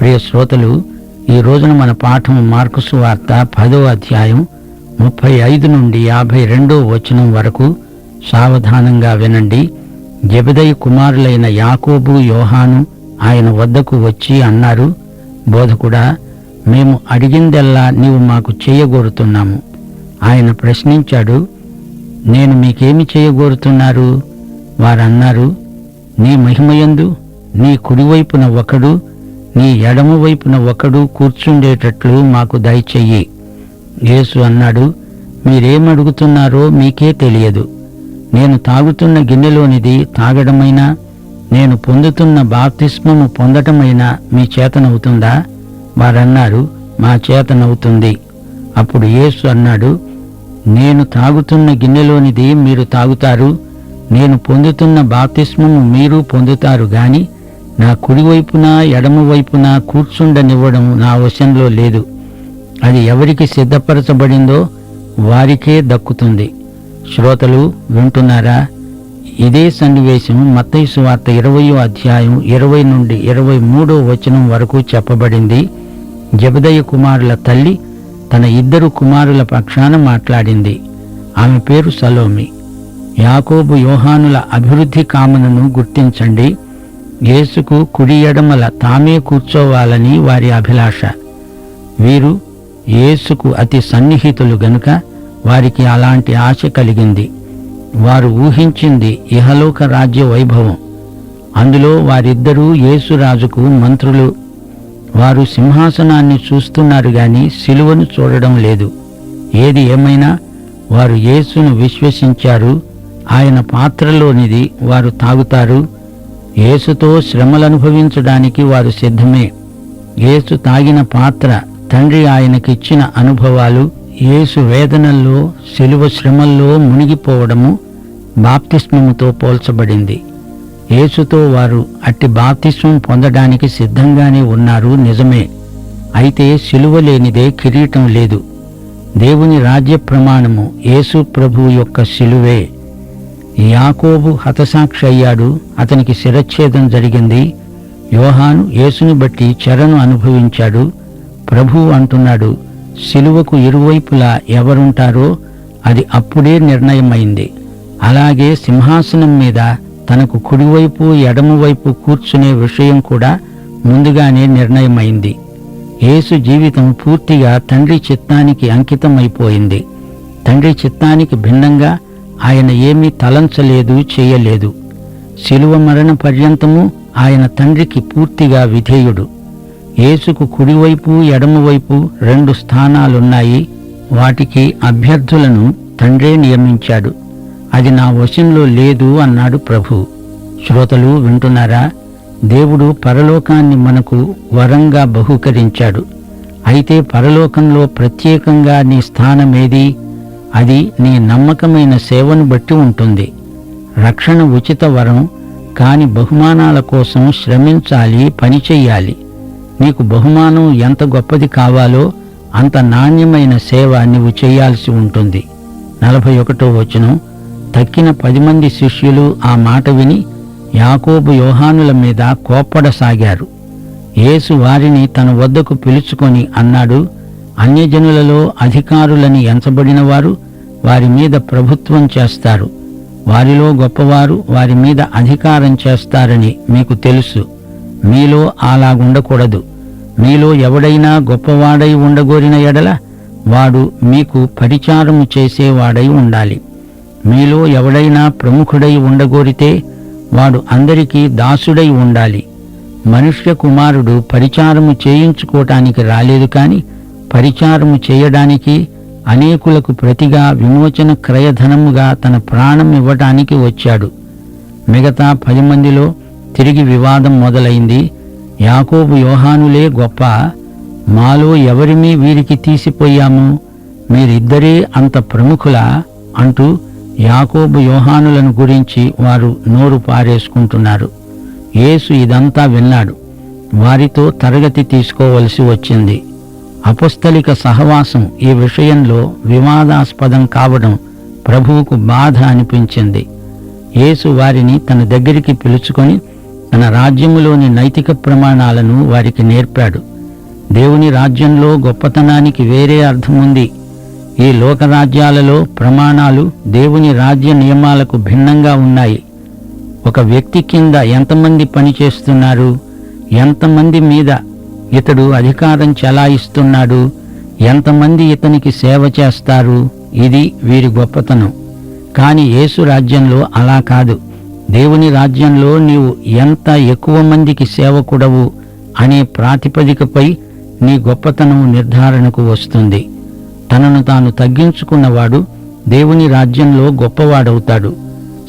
ప్రియ శ్రోతలు, ఈ రోజున మన పాఠం మార్కు సువార్త 10వ అధ్యాయం 35 నుండి 52వ వచనం వరకు. సావధానంగా వినండి. జెబెదయి కుమారులైన యాకోబు, యోహాను ఆయన వద్దకు వచ్చి అన్నారు, బోధకుడా, మేము అడిగిందెల్లా నీవు మాకు చేయగోరుతున్నాము. ఆయన ప్రశ్నించాడు, నేను మీకేమి చేయగోరుతున్నారు? వారన్నారు, నీ మహిమయందు నీ కుడివైపున ఒకడు, నీ ఎడమ వైపున ఒకడు కూర్చుండేటట్లు మాకు దయచెయ్యి. యేసు అన్నాడు, మీరేమడుగుతున్నారో మీకే తెలియదు. నేను తాగుతున్న గిన్నెలోనిది తాగడమైనా, నేను పొందుతున్న బాప్తిస్మము పొందటమైనా మీ చేతనవుతుందా? వారన్నారు, మా చేతనవుతుంది. అప్పుడు యేసు అన్నాడు, నేను తాగుతున్న గిన్నెలోనిది మీరు తాగుతారు, నేను పొందుతున్న బాప్తిస్మము మీరు పొందుతారు గాని నా కుడివైపున ఎడమవైపున కూర్చుండనివ్వడం నా వశంలో లేదు. అది ఎవరికి సిద్ధపరచబడిందో వారికే దక్కుతుంది. శ్రోతలు వింటున్నారా? ఇదే సన్నివేశం మత్తయి సువార్త 20వ అధ్యాయం 20 నుండి 23వ వచనం వరకు చెప్పబడింది. జెబెదయి కుమారుల తల్లి తన 2 కుమారుల పక్షాన మాట్లాడింది. ఆమె పేరు సలోమి. యాకోబు, యోహానుల అభివృద్ధి కామనను గుర్తించండి. యేసుకు కుడి ఎడమల తామే కూర్చోవాలని వారి అభిలాష. వీరు యేసుకు అతి సన్నిహితులు గనుక వారికి అలాంటి ఆశ కలిగింది. వారు ఊహించింది ఇహలోక రాజ్య వైభవం. అందులో వారిద్దరూ యేసురాజుకు మంత్రులు. వారు సింహాసనాన్ని చూస్తున్నారు గాని సిలువను చూడడం లేదు. ఏది ఏమైనా వారు యేసును విశ్వసించారు. ఆయన పాత్రలోనిది వారు తాగుతారు. యేసుతో శ్రమలనుభవించడానికి వారు సిద్ధమే. యేసు తాగిన పాత్ర తండ్రి ఆయనకిచ్చిన అనుభవాలు, యేసు వేదనల్లో, శిలువ శ్రమల్లో మునిగిపోవడము బాప్తిస్మముతో పోల్చబడింది. యేసుతో వారు అట్టి బాప్తిస్మం పొందడానికి సిద్ధంగానే ఉన్నారు, నిజమే. అయితే శిలువ లేనిదే కిరీటం లేదు. దేవుని రాజ్య ప్రమాణము యేసు ప్రభువు యొక్క శిలువే. యాకోబు హతసాక్షి అయ్యాడు, అతనికి శిరచ్ఛేదం జరిగింది. యోహాను యేసుని బట్టి చెరను అనుభవించాడు. ప్రభువు అంటున్నాడు, శిలువకు ఇరువైపులా ఎవరుంటారో అది అప్పుడే నిర్ణయమైంది. అలాగే సింహాసనం మీద తనకు కుడివైపు ఎడమవైపు కూర్చునే విషయం కూడా ముందుగానే నిర్ణయమైంది. యేసు జీవితం పూర్తిగా తండ్రి చిత్తానికి అంకితమైపోయింది. తండ్రి చిత్తానికి భిన్నంగా ఆయన ఏమీ తలంచలేదు, చేయలేదు. శిలువ మరణ పర్యంతము ఆయన తండ్రికి పూర్తిగా విధేయుడు. యేసుకు కుడివైపు ఎడమవైపు 2 స్థానాలున్నాయి. వాటికి అభ్యర్థులను తండ్రే నియమించాడు. అది నా వశంలో లేదు అన్నాడు ప్రభు. శ్రోతలు వింటున్నారా? దేవుడు పరలోకాన్ని మనకు వరంగా బహూకరించాడు. అయితే పరలోకంలో ప్రత్యేకంగా నీ స్థానమేది? అది నీ నమ్మకమైన సేవను బట్టి ఉంటుంది. రక్షణ ఉచిత వరం, కాని బహుమానాల కోసం శ్రమించాలి, పనిచెయ్యాలి. నీకు బహుమానం ఎంత గొప్పది కావాలో అంత నాణ్యమైన సేవ నీవు చేయాల్సి ఉంటుంది. 41వ వచనం. తక్కిన 10 మంది శిష్యులు ఆ మాట విని యాకోబు, యోహానుల మీద కోప్పడసాగారు. యేసు వారిని తన వద్దకు పిలుచుకొని అన్నాడు, అన్యజనులలో అధికారులని ఎంచబడిన వారు వారి మీద ప్రభుత్వం చేస్తారు. వారిలో గొప్పవారు వారి మీద అధికారం చేస్తారని మీకు తెలుసు. మీలో అలాగుండకూడదు. మీలో ఎవడైనా గొప్పవాడై ఉండగోరిన ఎడల వాడు మీకు పరిచారము చేసేవాడై ఉండాలి. మీలో ఎవడైనా ప్రముఖుడై ఉండగోరితే వాడు అందరికీ దాసుడై ఉండాలి. మనుష్య కుమారుడు పరిచారము చేయించుకోవటానికి రాలేదు కాని పరిచారము చేయడానికి, అనేకులకు ప్రతిగా విమోచన క్రయధనముగా తన ప్రాణం ఇవ్వటానికి వచ్చాడు. మిగతా 10 మందిలో తిరిగి వివాదం మొదలైంది. యాకోబు, యోహానులే గొప్ప, మాలో ఎవరిమీ వీరికి తీసిపోయాము, మీరిద్దరే అంత ప్రముఖులా అంటూ యాకోబు, యోహానులను గురించి వారు నోరు పారేసుకుంటున్నారు. యేసు ఇదంతా విన్నాడు. వారితో తరగతి తీసుకోవలసి వచ్చింది. అపొస్తలిక సహవాసం ఈ విషయంలో వివాదాస్పదం కావడం ప్రభువుకు బాధ అనిపించింది. యేసు వారిని తన దగ్గరికి పిలుచుకొని తన రాజ్యములోని నైతిక ప్రమాణాలను వారికి నేర్పాడు. దేవుని రాజ్యంలో గొప్పతనానికి వేరే అర్థముంది. ఈ లోకరాజ్యాలలో ప్రమాణాలు దేవుని రాజ్య నియమాలకు భిన్నంగా ఉన్నాయి. ఒక వ్యక్తి కింద ఎంతమంది పనిచేస్తున్నారు, ఎంతమంది మీద ఇతడు అధికారం చెలాయిస్తున్నాడు, ఎంతమంది ఇతనికి సేవ చేస్తారు, ఇది వీరి గొప్పతనం. కాని యేసు రాజ్యంలో అలా కాదు. దేవుని రాజ్యంలో నీవు ఎంత ఎక్కువ మందికి సేవకుడవు అనే ప్రాతిపదికపై నీ గొప్పతనం నిర్ధారణకు వస్తుంది. తనను తాను తగ్గించుకున్నవాడు దేవుని రాజ్యంలో గొప్పవాడవుతాడు.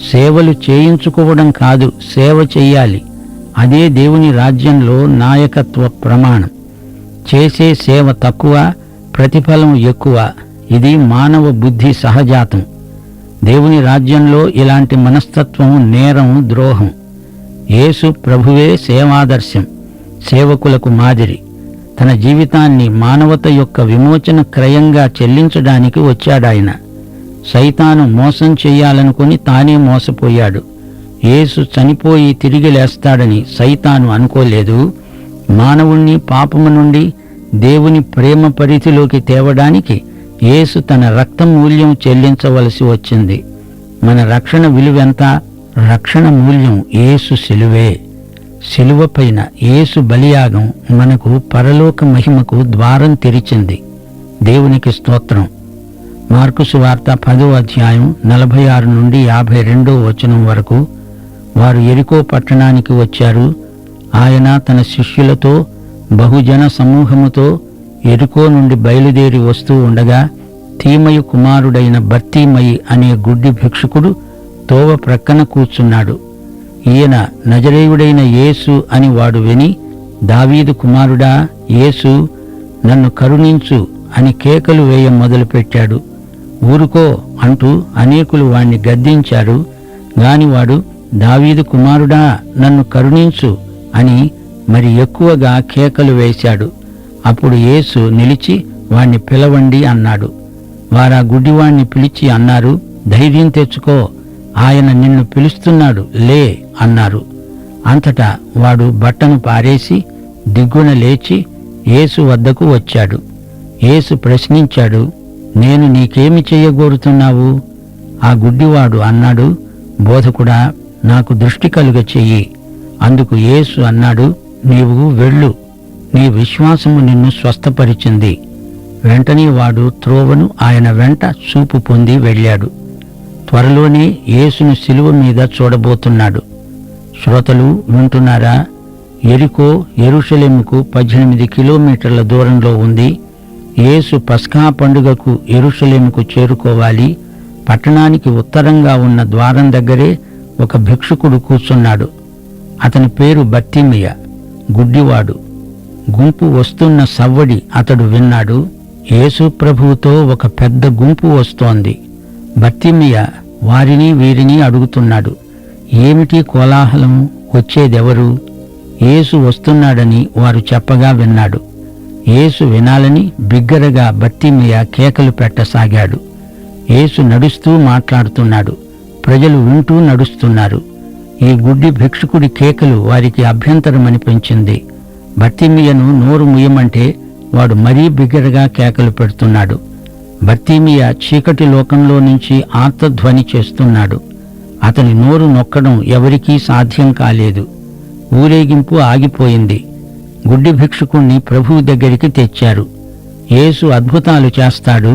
సేవలు చేయించుకోవడం కాదు, సేవ చెయ్యాలి. అదే దేవుని రాజ్యంలో నాయకత్వ ప్రమాణం. చేసే సేవ తక్కువ, ప్రతిఫలం ఎక్కువ. ఇది మానవ బుద్ధి సహజాతం. దేవుని రాజ్యంలో ఇలాంటి మనస్తత్వం నేరం, ద్రోహం. యేసు ప్రభువే సేవాదర్శం, సేవకులకు మాదిరి. తన జీవితాన్ని మానవత యొక్క విమోచన క్రయంగా చెల్లించడానికి వచ్చాడాయన. సైతాను మోసం చెయ్యాలనుకుని తానే మోసపోయాడు. యేసు చనిపోయి తిరిగి లేస్తాడని సైతాను అనుకోలేదు. మానవుణ్ణి పాపము నుండి దేవుని ప్రేమ పరిధిలోకి తేవడానికి యేసు తన రక్తం మూల్యం చెల్లించవలసి వచ్చింది. మన రక్షణ విలువెంత? రక్షణ మూల్యం యేసు శిలువే. శిలువపైన యేసు బలియాగం మనకు పరలోక మహిమకు ద్వారం తెరిచింది. దేవునికి స్తోత్రం. మార్కు సువార్త 10వ అధ్యాయం 46 నుండి 52వ వచనం వరకు. వారు యెరికో పట్టణానికి వచ్చారు. ఆయన తన శిష్యులతో బహుజన సమూహముతో యెరికో నుండి బయలుదేరి వస్తూ ఉండగా తీమయి కుమారుడైన బర్తీమయి అనే గుడ్డి భిక్షుకుడు తోవ ప్రక్కన కూర్చున్నాడు. ఈయన నజరేయుడైన యేసు అని వాడు విని, దావీదు కుమారుడా యేసు, నన్ను కరుణించు అని కేకలు వేయ మొదలుపెట్టాడు. ఊరుకో అంటూ అనేకులు వాణ్ణి గద్దించారు. గాని వాడు, దావీదు కుమారుడా నన్ను కరుణించు అని మరి ఎక్కువగా కేకలు వేశాడు. అప్పుడు యేసు నిలిచి, వాణ్ణి పిలవండి అన్నాడు. వారా గుడ్డివాణ్ణి పిలిచి అన్నారు, ధైర్యం తెచ్చుకో, ఆయన నిన్ను పిలుస్తున్నాడు, లే అన్నారు. అంతటా వాడు బట్టను పారేసి దిగ్గున లేచి యేసు వద్దకు వచ్చాడు. యేసు ప్రశ్నించాడు, నేను నీకేమి చెయ్యగోరుతున్నావు? ఆ గుడ్డివాడు అన్నాడు, బోధకుడా, నాకు దృష్టి కలుగ చెయ్యి. అందుకు యేసు అన్నాడు, నీవు వెళ్ళు, నీ విశ్వాసము నిన్ను స్వస్థపరిచింది. వెంటనే వాడు త్రోవను ఆయన వెంట చూపు పొంది వెళ్ళాడు. త్వరలోనే యేసును శిలువ మీద చూడబోతున్నాడు. శ్రోతలు వింటున్నారా? యెరికో యెరూషలేముకు 18 కిలోమీటర్ల దూరంలో ఉంది. యేసు పస్కా పండుగకు యెరూషలేముకు చేరుకోవాలి. పట్టణానికి ఉత్తరంగా ఉన్న ద్వారం దగ్గరే ఒక భిక్షుకుడు కూర్చున్నాడు. అతని పేరు బర్తిమయ్య, గుడ్డివాడు. గుంపు వస్తున్న సవ్వడి అతడు విన్నాడు. యేసు ప్రభువుతో ఒక పెద్ద గుంపు వస్తోంది. బర్తిమయ్య వారిని వీరిని అడుగుతున్నాడు, ఏమిటి కోలాహలం? వచ్చేదెవరు? యేసు వస్తున్నాడని వారు చెప్పగా విన్నాడు. యేసు వినాలని బిగ్గరగా బర్తిమయ్య కేకలు పెట్టసాగాడు. యేసు నడుస్తూ మాట్లాడుతున్నాడు. ప్రజలు వింటూ నడుస్తున్నారు. ఈ గుడ్డి భిక్షుకుడి కేకలు వారికి అభ్యంతరమనిపించింది. బర్తిమయ్యను నోరు ముయ్యమంటే వాడు మరీ బిగ్గరగా కేకలు పెడుతున్నాడు. బర్తిమయ్య చీకటి లోకంలో నుంచి ఆర్తధ్వని చేస్తున్నాడు. అతని నోరు నొక్కడం ఎవరికీ సాధ్యం కాలేదు. ఊరేగింపు ఆగిపోయింది. గుడ్డి భిక్షుకుణ్ణి ప్రభువు దగ్గరికి తెచ్చారు. యేసు అద్భుతాలు చేస్తాడు.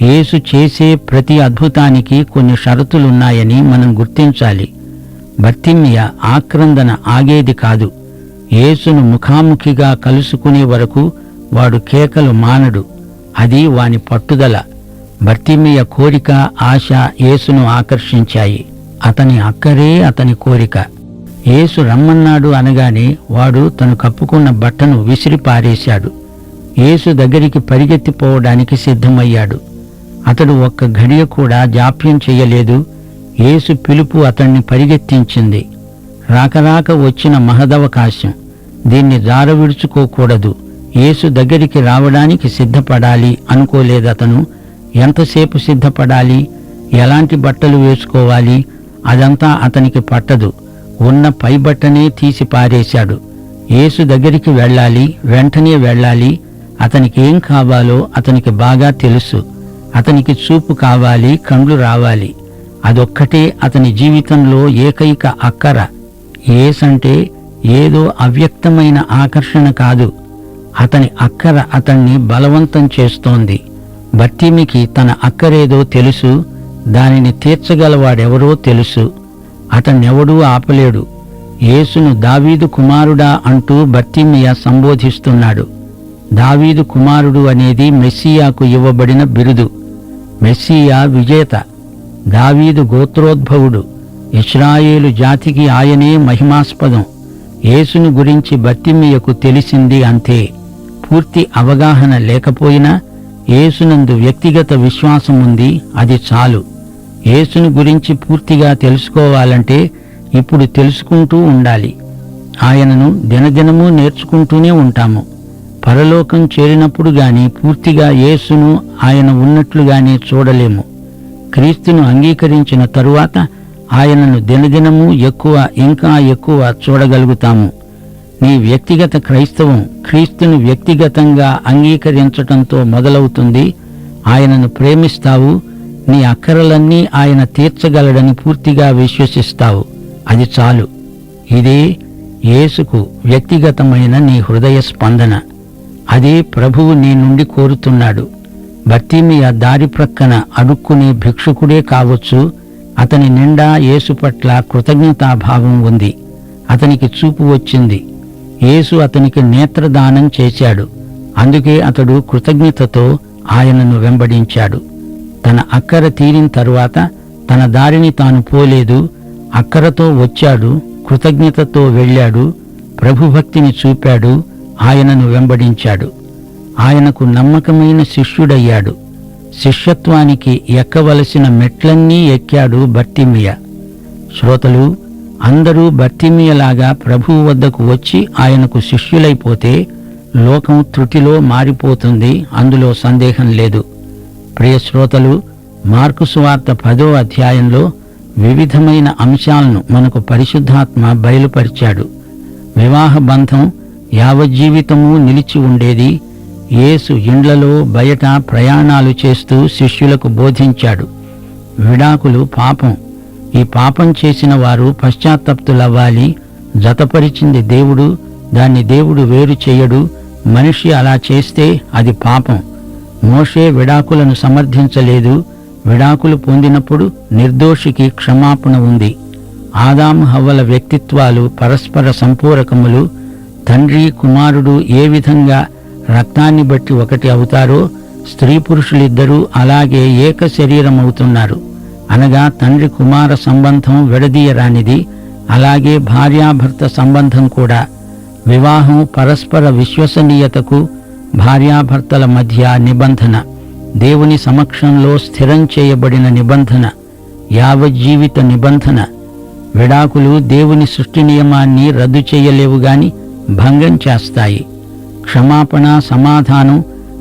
యేసు చేసే ప్రతి అద్భుతానికి కొన్ని షరతులున్నాయని మనం గుర్తించాలి. బర్తిమయ్య ఆక్రందన ఆగేది కాదు. యేసును ముఖాముఖిగా కలుసుకునే వరకు వాడు కేకలు మానడు. అది వాని పట్టుదల. బర్తిమయ్య కోరిక, ఆశ యేసును ఆకర్షించాయి. అతని అక్కరే అతని కోరిక. యేసు రమ్మన్నాడు అనగానే వాడు తను కప్పుకున్న బట్టను విసిరి పారేశాడు. యేసు దగ్గరికి పరిగెత్తిపోవడానికి సిద్ధమయ్యాడు. అతడు ఒక్క ఘడియ కూడా జాప్యం చెయ్యలేదు. యేసు పిలుపు అతన్ని పరిగెత్తించింది. రాకరాక వచ్చిన మహదవకాశం. దీన్ని జారవిడుచుకోకూడదు. యేసు దగ్గరికి రావడానికి సిద్ధపడాలి అనుకోలేదతను. ఎంతసేపు సిద్ధపడాలి? ఎలాంటి బట్టలు వేసుకోవాలి? అదంతా అతనికి పట్టదు. ఉన్న పైబట్టనే తీసి పారేశాడు. యేసు దగ్గరికి వెళ్ళాలి, వెంటనే వెళ్ళాలి. అతనికేం కావాలో అతనికి బాగా తెలుసు. అతనికి చూపు కావాలి, కండ్లు రావాలి. అదొక్కటే అతని జీవితంలో ఏకైక అక్కర. యేసంటే ఏదో అవ్యక్తమైన ఆకర్షణ కాదు. అతని అక్కర అతన్ని బలవంతం చేస్తోంది. బర్తిమికి తన అక్కరేదో తెలుసు, దానిని తీర్చగలవాడెవరో తెలుసు. అతన్నెవడూ ఆపలేడు. యేసును దావీదు కుమారుడా అంటూ బర్తిమియ సంబోధిస్తున్నాడు. దావీదు కుమారుడు అనేది మెస్సియాకు ఇవ్వబడిన బిరుదు. మెస్సియా విజేత, దావీదు గోత్రోద్భవుడు. ఇశ్రాయేలు జాతికి ఆయనే మహిమాస్పదం. యేసును గురించి బర్తిమియకు తెలిసింది అంతే. పూర్తి అవగాహన లేకపోయినా యేసునందు వ్యక్తిగత విశ్వాసం ఉంది, అది చాలు. యేసును గురించి పూర్తిగా తెలుసుకోవాలంటే ఇప్పుడు తెలుసుకుంటూ ఉండాలి. ఆయనను దినదినమూ నేర్చుకుంటూనే ఉంటాము. పరలోకం చేరినప్పుడు గాని పూర్తిగా యేసును ఆయన ఉన్నట్లుగానే చూడలేము. క్రీస్తును అంగీకరించిన తరువాత ఆయనను దినదినము ఇంకా ఎక్కువ చూడగలుగుతాము. నీ వ్యక్తిగత క్రైస్తవం క్రీస్తును వ్యక్తిగతంగా అంగీకరించటంతో మొదలవుతుంది. ఆయనను ప్రేమిస్తావు. నీ అక్కరలన్నీ ఆయన తీర్చగలడని పూర్తిగా విశ్వసిస్తావు. అది చాలు. ఇదే యేసుకు వ్యక్తిగతమైన నీ హృదయ స్పందన. అదే ప్రభువు నీ నుండి కోరుతున్నాడు. బర్తిమియ దారి ప్రక్కన అడుక్కునే భిక్షుకుడే కావచ్చు. అతని నిండా యేసు పట్ల కృతజ్ఞతాభావం ఉంది. అతనికి చూపు వచ్చింది. యేసు అతనికి నేత్రదానం చేశాడు. అందుకే అతడు కృతజ్ఞతతో ఆయనను వెంబడించాడు. తన అక్కర తీరిన తరువాత తన దారిని తాను పోలేదు. అక్కరతో వచ్చాడు, కృతజ్ఞతతో వెళ్ళాడు, ప్రభుభక్తిని చూపాడు, ఆయనను వెంబడించాడు. ఆయనకు నమ్మకమైన శిష్యుడయ్యాడు. శిష్యత్వానికి ఎక్కవలసిన మెట్లన్నీ ఎక్కాడు బర్తిమియ. శ్రోతలు అందరూ బర్తిమియలాగా ప్రభువు వద్దకు వచ్చి ఆయనకు శిష్యులైపోతే లోకం త్రుటిలో మారిపోతుంది. అందులో సందేహం లేదు. ప్రియ శ్రోతలు, మార్కు సువార్త 10వ అధ్యాయంలో వివిధమైన అంశాలను మనకు పరిశుద్ధాత్మ బయలుపరిచాడు. వివాహ బంధం యావజ్జీవితము నిలిచి ఉండేది. యేసు ఇండ్లలో బయట ప్రయాణాలు చేస్తూ శిష్యులకు బోధించాడు. విడాకులు పాపం. ఈ పాపం చేసిన వారు పశ్చాత్తప్తులవ్వాలి. జతపరిచింది దేవుడు, దాన్ని దేవుడు వేరు చేయడు. మనిషి అలా చేస్తే అది పాపం. మోషే విడాకులను సమర్థించలేదు. విడాకులు పొందినప్పుడు నిర్దోషికి క్షమాపణ ఉంది. ఆదాము హవ్వల వ్యక్తిత్వాలు పరస్పర సంపూరకములు. తండ్రి కుమారుడు ఏ విధంగా రక్తాన్ని బట్టి ఒకటి అవుతారో స్త్రీ పురుషులిద్దరూ అలాగే ఏక శరీరమవుతున్నారు. అనగా తండ్రి కుమార సంబంధం విడదీయరానిది. అలాగే భార్యాభర్త సంబంధం కూడా. వివాహం పరస్పర విశ్వసనీయతకు భార్యాభర్తల మధ్య నిబంధన, దేవుని సమక్షంలో స్థిరం చేయబడిన నిబంధన, యావజ్జీవిత నిబంధన. విడాకులు దేవుని సృష్టి నియమాన్ని రద్దు చేయలేవు గాని భంగం చేస్తాయి. క్షమాపణ, సమాధానం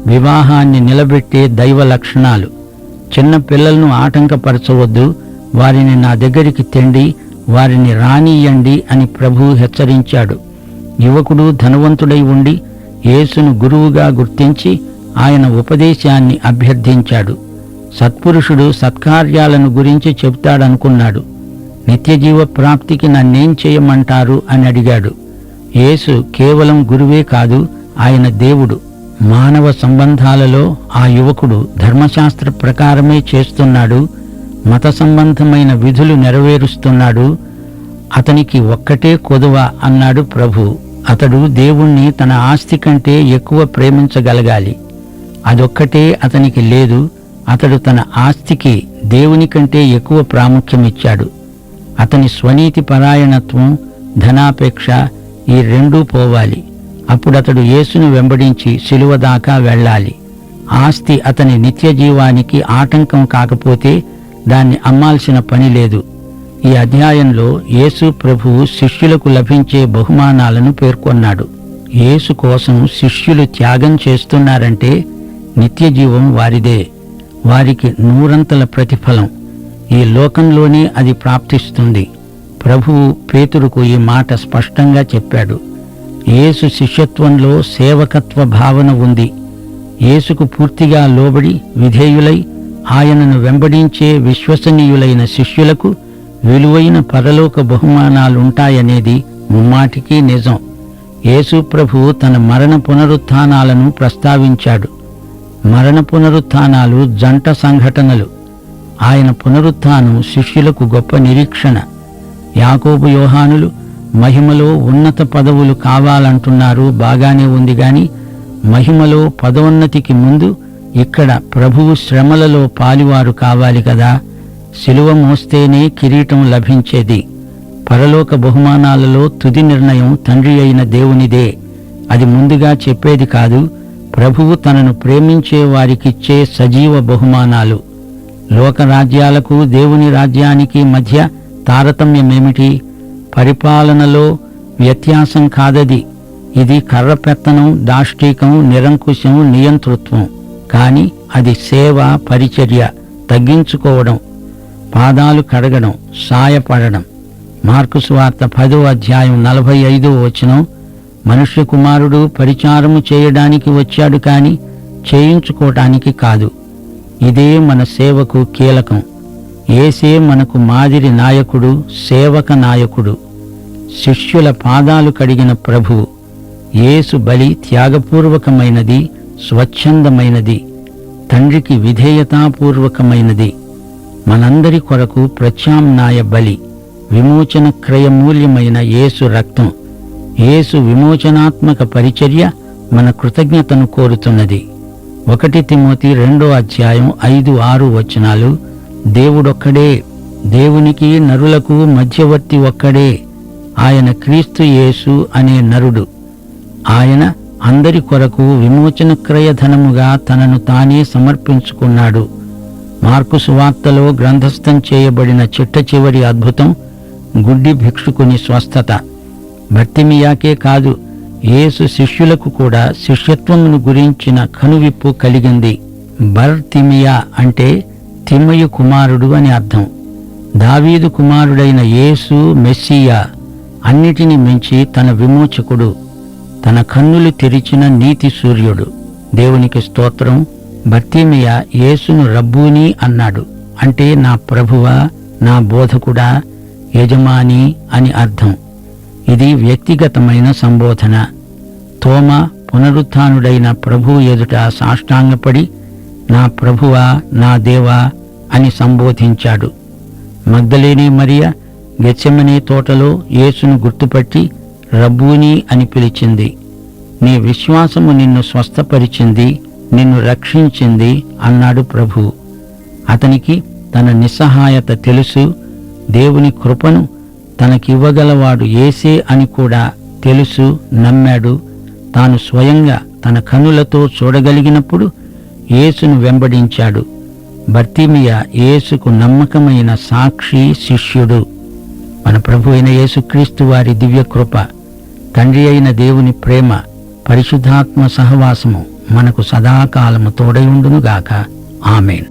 వివాహాన్ని నిలబెట్టే దైవ లక్షణాలు. చిన్న పిల్లలను ఆటంకపరచవద్దు. వారిని నా దగ్గరికి తెండి, వారిని రానియండి అని ప్రభువు హెచ్చరించాడు. యువకుడు ధనవంతుడై ఉండి యేసును గురువుగా గుర్తించి ఆయన ఉపదేశాన్ని అభ్యర్థించాడు. సత్పురుషుడు సత్కార్యాలను గురించి చెబుతాడనుకున్నాడు. నిత్యజీవ ప్రాప్తికి నన్నేం చేయమంటారు అని అడిగాడు. యేసు కేవలం గురువే కాదు, ఆయన దేవుడు. మానవ సంబంధాలలో ఆ యువకుడు ధర్మశాస్త్ర ప్రకారమే చేస్తున్నాడు. మత సంబంధమైన విధులు నెరవేరుస్తున్నాడు. అతనికి ఒక్కటే కొదువ అన్నాడు ప్రభు. అతడు దేవుణ్ణి తన ఆస్తి కంటే ఎక్కువ ప్రేమించగలగాలి. అదొక్కటే అతనికి లేదు. అతడు తన ఆస్తికి దేవుని కంటే ఎక్కువ ప్రాముఖ్యమిచ్చాడు. అతని స్వనీతి పరాయణత్వం, ధనాపేక్ష ఈ రెండూ పోవాలి. అప్పుడతడు యేసును వెంబడించి శిలువ దాకా వెళ్ళాలి. ఆస్తి అతని నిత్య జీవానికి ఆటంకం కాకపోతే దాన్ని అమ్మాల్సిన పని లేదు. ఈ అధ్యాయంలో యేసు ప్రభువు శిష్యులకు లభించే బహుమానాలను పేర్కొన్నాడు. యేసు కోసం శిష్యులు త్యాగం చేస్తున్నారంటే నిత్య జీవం వారిదే. వారికి నూరంతల ప్రతిఫలం ఈ లోకంలోనే అది ప్రాప్తిస్తుంది. ప్రభువు పేతురుకు ఈ మాట స్పష్టంగా చెప్పాడు. యేసు శిష్యత్వంలో సేవకత్వ భావన ఉంది. యేసుకు పూర్తిగా లోబడి విధేయులై ఆయనను వెంబడించే విశ్వసనీయులైన శిష్యులకు విలువైన పరలోక బహుమానాలుంటాయనేది ముమ్మాటికీ నిజం. యేసు ప్రభువు తన మరణ పునరుత్థానాలను ప్రస్తావించాడు. మరణ పునరుత్థానాలు జంట సంఘటనలు. ఆయన పునరుత్థానం శిష్యులకు గొప్ప నిరీక్షణ. యాకోబు యోహానులు మహిమలో ఉన్నత పదవులు కావాలంటున్నారు, బాగానే ఉంది గాని మహిమలో పదోన్నతికి ముందు ఇక్కడ ప్రభువు శ్రమలలో పాలివారు కావాలి కదా. శిలువ మోస్తేనే కిరీటం లభించేది. పరలోక బహుమానాలలో తుది నిర్ణయం తండ్రి అయిన దేవునిదే. అది ముందుగా చెప్పేది కాదు, ప్రభువు తనను ప్రేమించే వారికిచ్చే సజీవ బహుమానాలు. లోకరాజ్యాలకు దేవుని రాజ్యానికి మధ్య తారతమ్యమేమిటి? పరిపాలనలో వ్యత్యాసం కాదది. ఇది కర్రపెత్తనం, దాష్టీకం, నిరంకుశం, నియంతృత్వం. కాని అది సేవ, పరిచర్య, తగ్గించుకోవడం, పాదాలు కడగడం, సాయపడడం. మార్కు సువార్త 10వ అధ్యాయం 45వ వచనం, మనుష్య కుమారుడు పరిచారము చేయడానికి వచ్చాడు కాని చేయించుకోవటానికి కాదు. ఇదే మన సేవకు కీలకం. యేసే మనకు మాదిరి నాయకుడు, సేవక నాయకుడు. శిష్యుల పాదాలు కడిగిన ప్రభువు. యేసు బలి త్యాగపూర్వకమైనది, స్వచ్ఛందమైనది, తండ్రికి విధేయతాపూర్వకమైనది. మనందరి కొరకు ప్రత్యామ్నాయ బలి, విమోచన క్రయమూల్యమైన యేసు రక్తం. యేసు విమోచనాత్మక పరిచర్య మన కృతజ్ఞతను కోరుతున్నది. 1 తిమోతి 2వ అధ్యాయం 5-6 వచనాలు, దేవుడొక్కడే, దేవునికి నరులకు మధ్యవర్తి ఒక్కడే, ఆయన క్రీస్తు యేసు అనే నరుడు. ఆయన అందరి కొరకు విమోచన క్రయధనముగా తనను తానే సమర్పించుకున్నాడు. మార్కు సువార్తలో గ్రంథస్థం చేయబడిన చిట్ట చివరి అద్భుతం గుడ్డి భిక్షుకుని స్వస్థత. బర్తిమియాకే కాదు, యేసు శిష్యులకు కూడా శిష్యత్వమును గురించిన కనువిప్పు కలిగింది. బర్తిమియా అంటే తిమ్మయి కుమారుడు అని అర్థం. దావీదు కుమారుడైన యేసు మెస్సియా, అన్నిటిని మించి తన విమోచకుడు, తన కన్నులు తెరిచిన నీతి సూర్యుడు. దేవునికి స్తోత్రం. బర్తిమియా యేసును రబ్బూని అన్నాడు. అంటే నా ప్రభువా, నా బోధకుడా, యజమాని అని అర్థం. ఇది వ్యక్తిగతమైన సంబోధన. తోమా పునరుత్థానుడైన ప్రభువు ఎదుట సాష్టాంగపడి నా ప్రభువా, నా దేవా అని సంబోధించాడు. మగ్దలేని మరియ గెత్సెమనే తోటలో యేసును గుర్తుపట్టి రబ్బూని అని పిలిచింది. నీ విశ్వాసము నిన్ను స్వస్థపరిచింది, నిన్ను రక్షించింది అన్నాడు ప్రభువు. అతనికి తన నిస్సహాయత తెలుసు. దేవుని కృపను తనకివ్వగలవాడు యేసే అని కూడా తెలుసు, నమ్మాడు. తాను స్వయంగా తన కన్నులతో చూడగలిగినప్పుడు యేసును వెంబడించాడు. బర్తిమియా యేసుకు నమ్మకమైన సాక్షి, శిష్యుడు. మన ప్రభు అయిన యేసుక్రీస్తు వారి దివ్యకృప, తండ్రి అయిన దేవుని ప్రేమ, పరిశుద్ధాత్మ సహవాసము మనకు సదాకాలము తోడై ఉండునుగాక. ఆమేన్.